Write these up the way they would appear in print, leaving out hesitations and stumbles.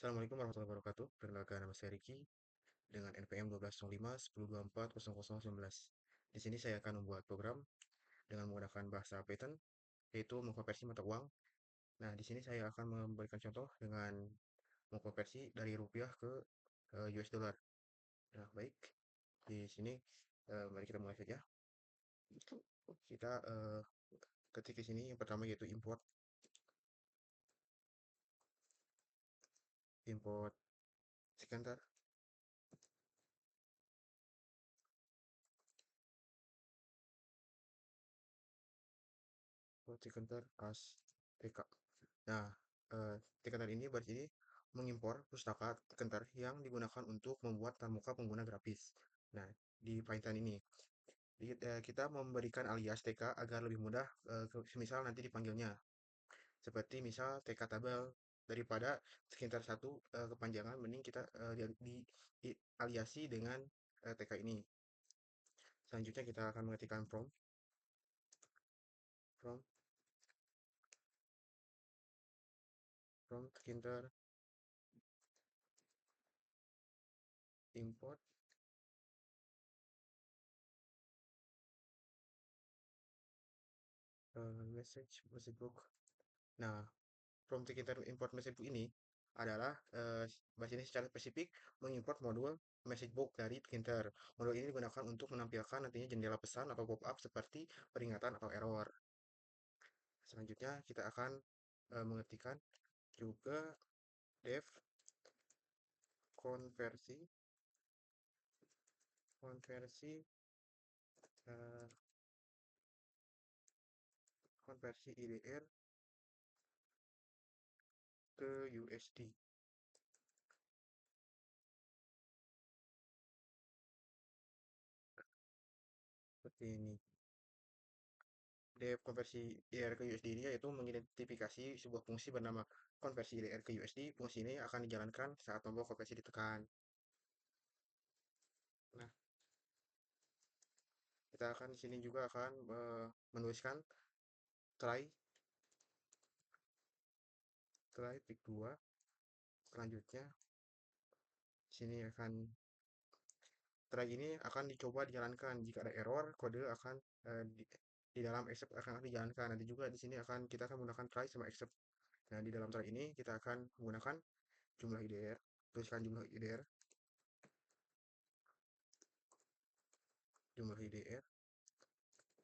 Assalamualaikum warahmatullahi wabarakatuh. Perkenalkan nama saya Ricky dengan NPM 1205 1024 0019. Di sini saya akan membuat program dengan menggunakan bahasa Python, yaitu mengkonversi mata uang. Nah, di sini saya akan memberikan contoh dengan mengkonversi dari rupiah ke US dollar. Nah, baik. Di sini mari kita mulai saja. Kita ketik di sini yang pertama yaitu import sebentar, import sebentar as TK. Nah, Tkinter ini baris ini mengimpor pustaka Tkinter yang digunakan untuk membuat pramuka pengguna grafis. Nah, di Python ini kita memberikan alias TK agar lebih mudah, semisal nanti dipanggilnya. Seperti misal TK tabel daripada sekitar satu kepanjangan, mending kita aliasi dengan TK ini. Selanjutnya kita akan mengetikkan from Tkinter import message book. Nah, prompt kita import message book ini adalah bahasa ini secara spesifik mengimport modul message book dari Tkinter. Modul ini digunakan untuk menampilkan nantinya jendela pesan atau pop-up seperti peringatan atau error. Selanjutnya kita akan mengetikkan juga def konversi konversi eh, konversi IDR ke USD seperti ini. Def konversi IDR ke USD ini yaitu mengidentifikasi sebuah fungsi bernama konversi IDR ke USD. Fungsi ini akan dijalankan saat tombol konversi ditekan. Nah, kita akan di sini juga akan menuliskan try pick 2. Selanjutnya sini akan try ini akan dicoba dijalankan. Jika ada error, kode akan di dalam accept akan dijalankan. Nanti juga di sini kita akan menggunakan try sama accept. Nah, di dalam try ini kita akan menggunakan jumlah IDR. Tuliskan jumlah IDR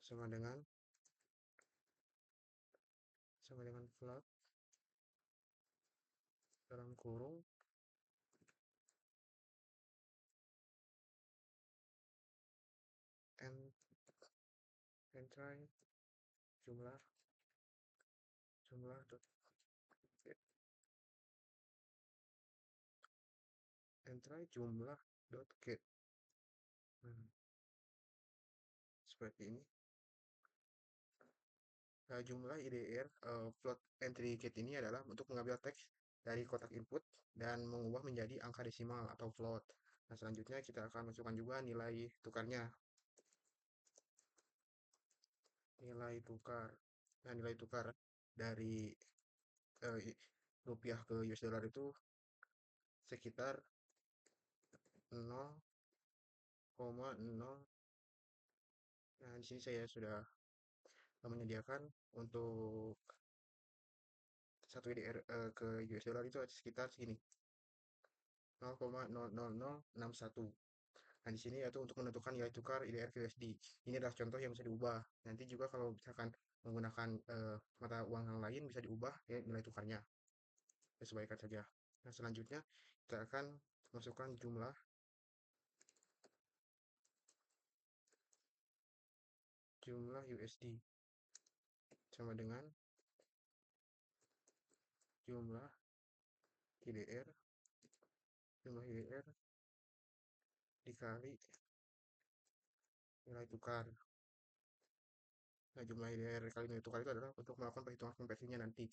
sama dengan float dalam kurung and try jumlah dot get and try jumlah dot get. Nah, seperti ini. Jumlah IDR float entry get ini adalah untuk mengambil teks dari kotak input dan mengubah menjadi angka desimal atau float. Nah, selanjutnya kita akan masukkan juga nilai tukarnya. Nilai tukar. Nah, nilai tukar dari eh, rupiah ke US dollar itu sekitar 0,0. Nah, di sini saya sudah menyediakan untuk satu IDR ke US dollar itu sekitar segini, 0,00061. Nah, di sini yaitu untuk menentukan nilai tukar IDR ke USD. Ini adalah contoh yang bisa diubah. Nanti juga kalau misalkan menggunakan mata uang yang lain bisa diubah ya nilai tukarnya. Sesuaikan saja. Nah, selanjutnya kita akan masukkan jumlah USD sama dengan jumlah IDR dikali nilai tukar. Nah, jumlah IDR kali nilai tukar itu adalah untuk melakukan perhitungan konversinya nanti.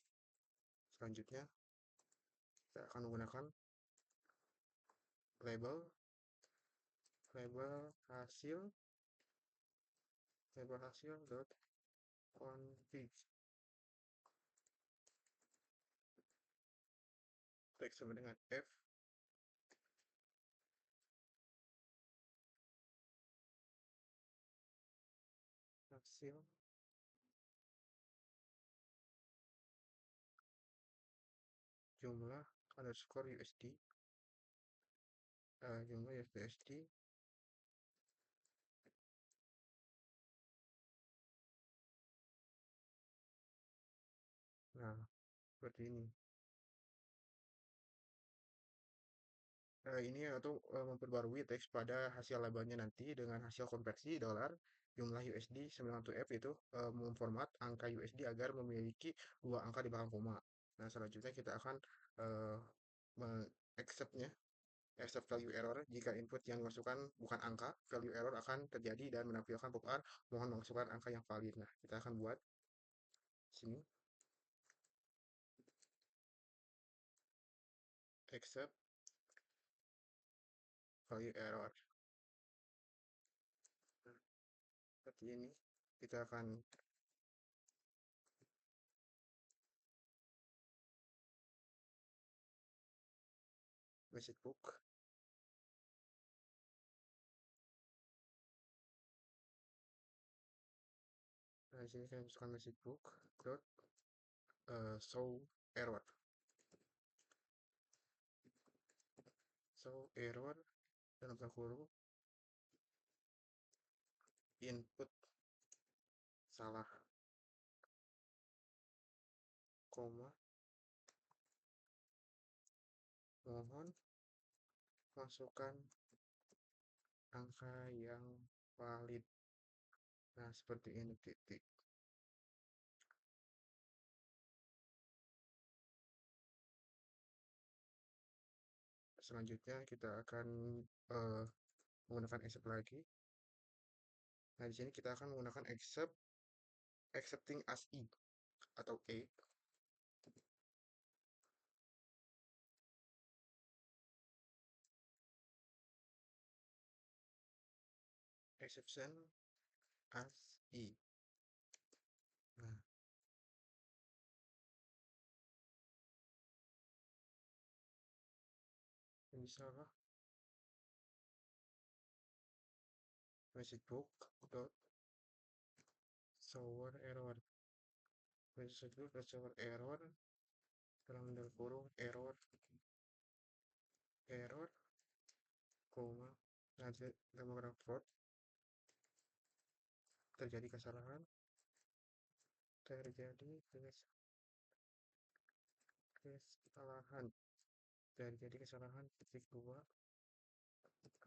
Selanjutnya kita akan menggunakan label label hasil dot config X sama dengan F hasil jumlah underscore USD, jumlah USD. Nah, seperti ini. Ini atau memperbarui teks pada hasil labelnya nanti dengan hasil konversi dolar jumlah USD 91F itu memformat angka USD agar memiliki dua angka di belakang koma. Nah, selanjutnya kita akan uh, accept-nya, accept value error. Jika input yang dimasukkan bukan angka, value error akan terjadi dan menampilkan pop-up mohon memasukkan angka yang valid. Nah, kita akan buat sini accept value error. Nah, seperti ini. Kita akan message book. Nah, di sini saya masukkan message book dot show error. Show error dalam kurung input salah, koma, mohon masukkan angka yang valid. Nah, seperti ini titik. Selanjutnya kita akan menggunakan accept lagi. Nah, di sini kita akan menggunakan accepting as E atau E. Exception as E. Nah, ini salah. Message book dot shower error. Message book dot shower error dalam kurung error, koma, nanti demograph float terjadi kesalahan kesalahan terjadi kesalahan titik dua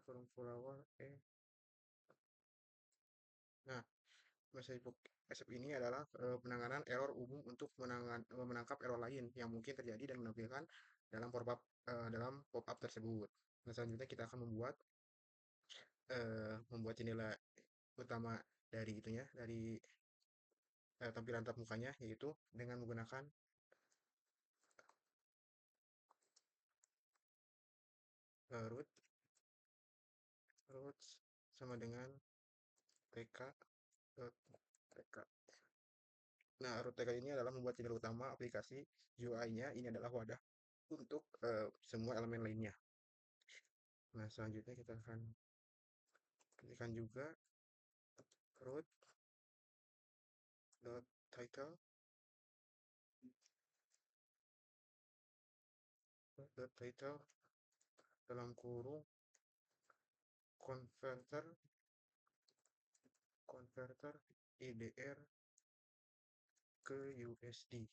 kurung flower Nah, message ini adalah penanganan error umum untuk menangkap error lain yang mungkin terjadi dan menampilkan dalam pop-up tersebut. Nah, selanjutnya kita akan membuat jendela utama dari itunya, dari tampilan tatap mukanya, yaitu dengan menggunakan root root sama dengan tk tk. Nah, root tk ini adalah membuat jendela utama aplikasi UI-nya. Ini adalah wadah untuk semua elemen lainnya. Nah, selanjutnya kita akan ketikkan juga root dot title dot title dalam kurung converter IDR ke USD.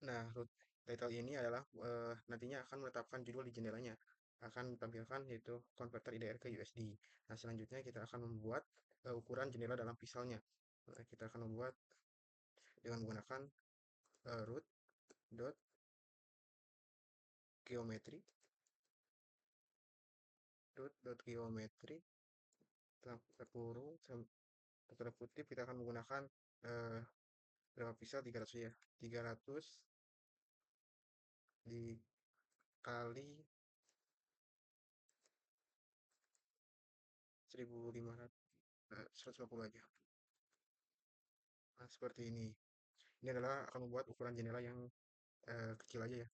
Nah, root title ini adalah nantinya akan menetapkan judul di jendelanya, akan tampilkan yaitu converter IDR ke USD. Nah, selanjutnya kita akan membuat ukuran jendela dalam pixelnya. Nah, kita akan membuat dengan menggunakan root dot geometry geometry kurung tanda kutip kita akan menggunakan eh, berapa pixel, 300 ya, 300 dikali 1500, 150 aja. Nah, seperti ini adalah akan membuat ukuran jendela yang kecil aja ya,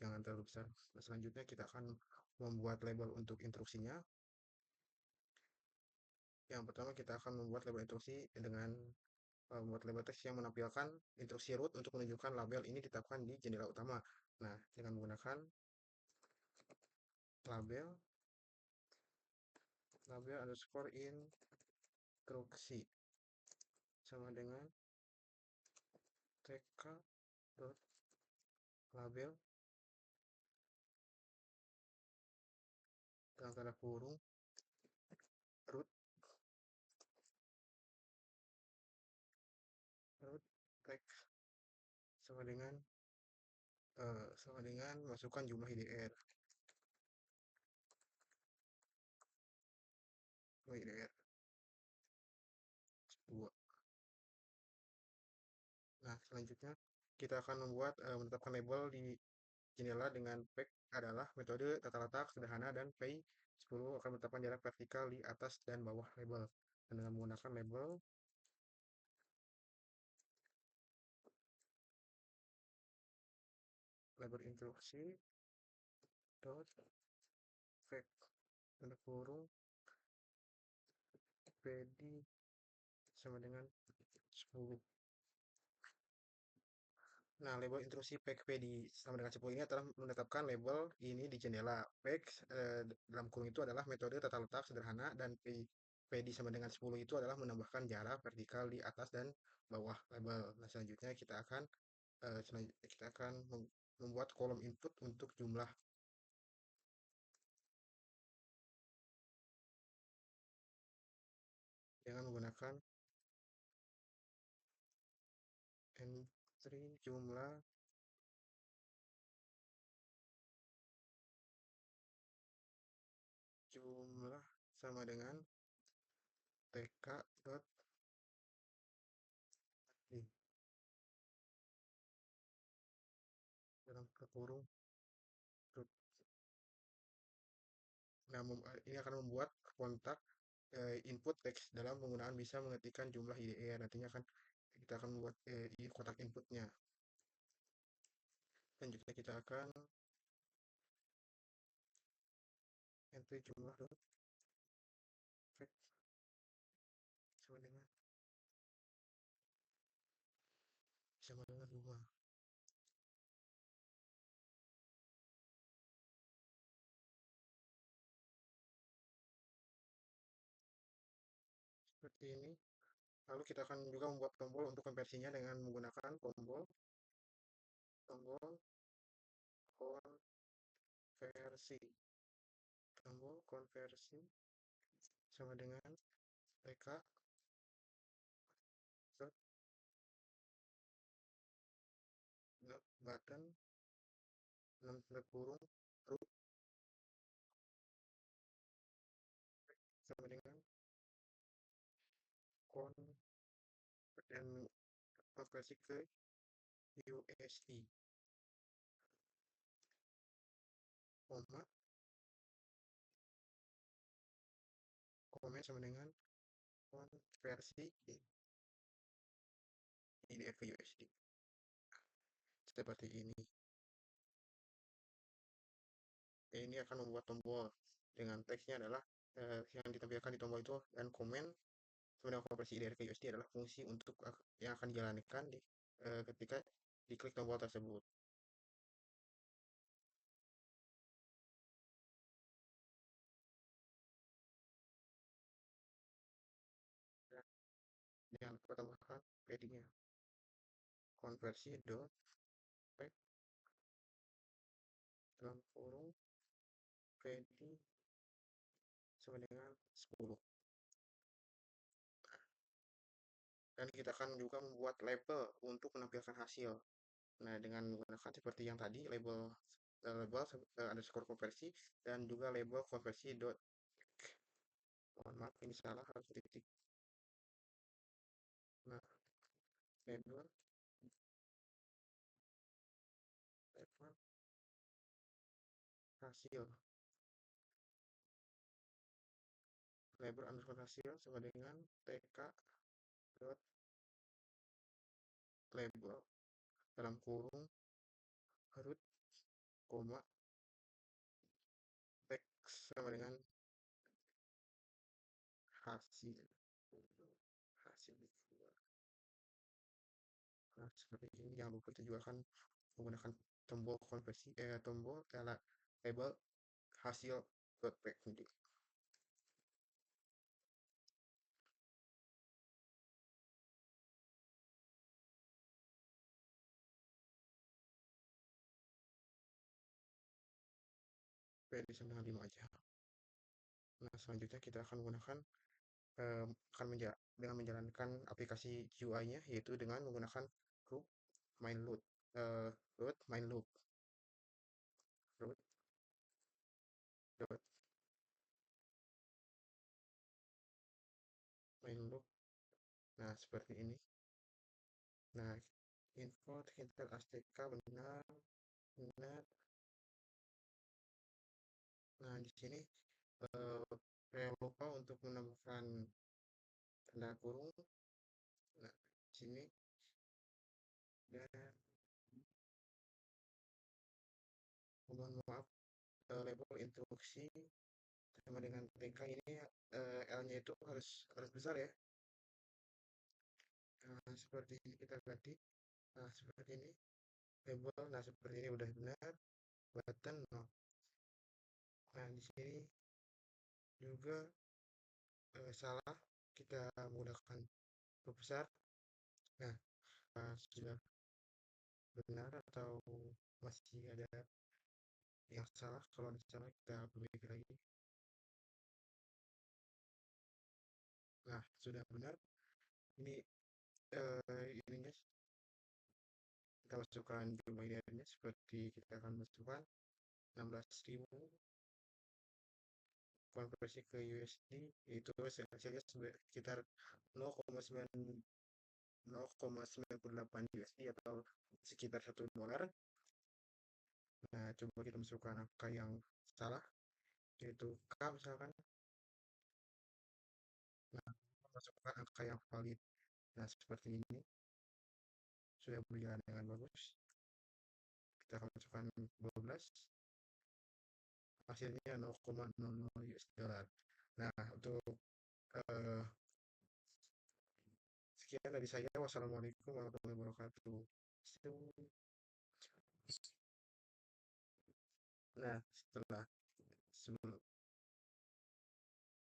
jangan terlalu besar. Nah, selanjutnya kita akan membuat label untuk instruksinya. Yang pertama kita akan membuat label instruksi dengan membuat label teks yang menampilkan instruksi root untuk menunjukkan label ini ditetapkan di jendela utama. Nah, dengan menggunakan label underscore instruksi sama dengan tk dot label dalam tanda kurung root text sama dengan masukkan jumlah IDR 2. Nah, selanjutnya kita akan menetapkan label di jendela dengan pack adalah metode tata letak sederhana dan pay 10 akan menetapkan jarak vertikal di atas dan bawah label. Dan dengan menggunakan label instruksi dot fact tanda kurung pd sama dengan 10. Nah, label instruksi pack PD sama dengan 10 ini adalah menetapkan label ini di jendela. Pack dalam kurung itu adalah metode tata letak sederhana dan PD sama dengan 10 itu adalah menambahkan jarak vertikal di atas dan bawah label. Nah, selanjutnya kita akan membuat kolom input untuk jumlah dengan menggunakan entry jumlah sama dengan tk dot di dalam kurung root. Nah, ini akan membuat kontak input teks dalam penggunaan bisa mengetikkan jumlah IDE. Nantinya kita akan membuat kotak inputnya. Selanjutnya kita akan enter jumlah dot fact sama dengan 2. Seperti ini. Lalu kita akan juga membuat tombol untuk konversinya dengan menggunakan tombol konversi. Tombol konversi sama dengan tk dot button 6 tanda kurung root sama dengan kon dan konversi ke USD, koma komen sama dengan konversi IDF ke USD. Seperti ini. Ini akan membuat tombol dengan teksnya adalah yang ditampilkan di tombol itu dan komen sebenarnya konversi IDR ke USD adalah fungsi untuk yang akan dijalankan ketika diklik tombol tersebut. Yang kita tambahkan paddingnya konversi dot pack dalam kurung padding sama dengan 10. Dan kita akan juga membuat label untuk menampilkan hasil. Nah, dengan menggunakan seperti yang tadi label underscore konversi dan juga label konversi dot. Mohon maaf ini salah harus titik. Nah, label hasil label underscore hasil sama dengan tk dot label dalam kurung root koma, X sama dengan hasil. Hasil dikeluarkan. Nah, seperti ini jangan lupa kita juga akan menggunakan tombol konversi, tombol label hasil .py ini. Di 5 aja. Nah, selanjutnya kita akan menggunakan akan dengan menjalankan aplikasi UI-nya yaitu dengan menggunakan loop main loop load main loop load dot main loop. Nah, seperti ini. Nah, info Intel ASTK benar benar. Nah, di sini saya lupa untuk menambahkan tanda kurung. Nah, di sini dan mohon maaf, label instruksi sama dengan TK ini L-nya itu harus besar ya. Nah, seperti ini kita ganti. Nah, seperti ini label. Nah, seperti ini udah benar. Button no. Nah, di sini juga salah. Kita menggunakan huruf besar. Nah, sudah benar atau masih ada yang salah? Kalau ada salah kita perbaiki lagi. Nah, sudah benar. Ini ininya kita masukkan jumlah idealnya seperti kita akan masukkan 16.000 konversi ke USD itu hasilnya sekitar 0,98 USD atau sekitar $1. Nah, coba kita masukkan angka yang salah yaitu K misalkan. Nah, masukkan angka yang valid. Nah, seperti ini sudah berjalan dengan bagus. Kita akan masukkan 12, hasilnya 0,00 US dollar. Nah, untuk uh, sekian dari saya. Wassalamualaikum warahmatullahi wabarakatuh. Nah, sebelum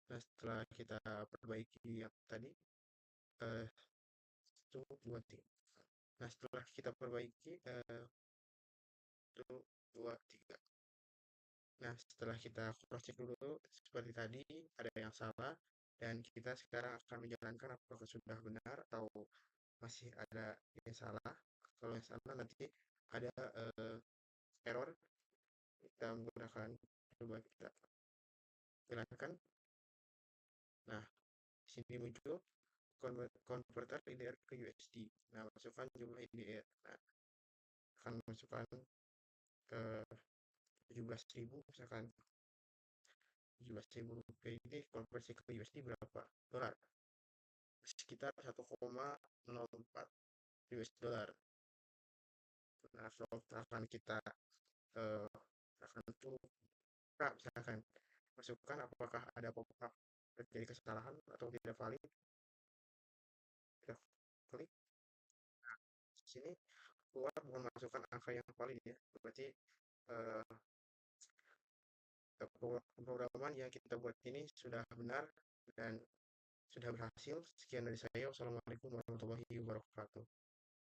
setelah kita perbaiki yang tadi, eh, 1, 2, 3. Nah, setelah kita perbaiki 1, 2, 3. Nah, setelah kita cross check dulu seperti tadi ada yang salah dan kita sekarang akan menjalankan apakah sudah benar atau masih ada yang salah. Kalau yang salah nanti ada error. Kita menggunakan, coba kita jalankan. Nah, di sini muncul converter IDR ke USD. Nah, masukkan jumlah IDR. Nah, akan masukkan ke 17.000 misalkan. 17.000 rupiah ini konversi ke USD berapa? Dolar. Sekitar 1,04 US dollar. Nah, akan kita eh, akan buka misalkan masukkan apakah ada pop-up terjadi kesalahan atau tidak valid. Kita klik. Nah, di sini keluar memasukkan angka yang valid ya. Berarti eh, pemrograman yang kita buat ini sudah benar dan sudah berhasil. Sekian dari saya. Wassalamualaikum warahmatullahi wabarakatuh.